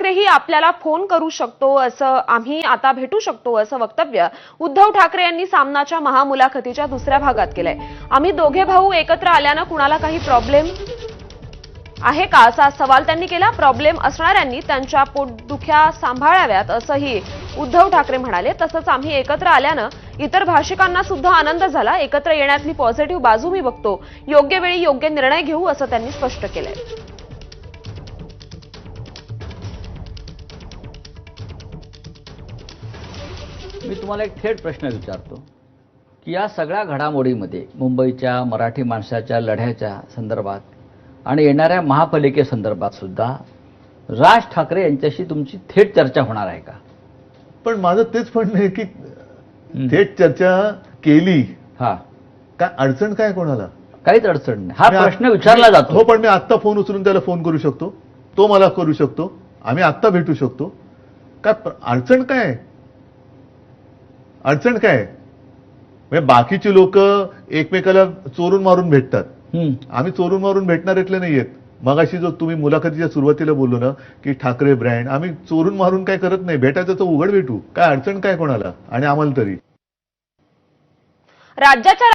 ठाकरेही आपल्याला फोन करू शकतो, असं आम्ही आता भेटू शकतो असं वक्तव्य उद्धव ठाकरे यांनी सामनाच्या महामुलाखतीच्या दुसऱ्या भागात केलंय. आम्ही दोघे भाऊ एकत्र आल्यानं कुणाला काही प्रॉब्लेम आहे का असा सवाल त्यांनी केला. प्रॉब्लेम असणाऱ्यांनी त्यांच्या पोटदुख्या सांभाळाव्यात असंही उद्धव ठाकरे म्हणाले. तसंच आम्ही एकत्र आल्यानं इतर भाषिकांना सुद्धा आनंद झाला. एकत्र येण्यातली पॉझिटिव्ह बाजू मी बघतो. योग्य वेळी योग्य निर्णय घेऊ असं त्यांनी स्पष्ट केलंय. मी तुम्हाला एक थेट प्रश्न विचारतो की या सगळ्या घडामोडीमध्ये मुंबईच्या मराठी माणसाच्या लढ्याच्या संदर्भात आणि येणाऱ्या महापालिकेसंदर्भात सुद्धा राज ठाकरे यांच्याशी तुमची थेट चर्चा होणार आहे का? पण माझं तेच म्हणणं आहे की थेट चर्चा केली हा, काय अडचण काय कोणाला? काहीच अडचण नाही. हा प्रश्न विचारला जातो. हो, पण मी आत्ता फोन उचलून त्याला फोन करू शकतो, तो मला करू शकतो, आम्ही आत्ता भेटू शकतो. काय अडचण काय? अडचण काय? म्हणजे बाकीची लोक एकमेकाला चोरून मारून भेटतात, आम्ही चोरून मारून भेटणाऱ्यातले नाहीयेत. मगाशी जो तुम्ही मुलाखतीच्या सुरुवातीला बोललो ना की ठाकरे ब्रँड, आम्ही चोरून मारून काय करत नाही. भेटायचं तर उघड भेटू. काय अडचण काय कोणाला आणि आम्हाला तरी. राज्याच्या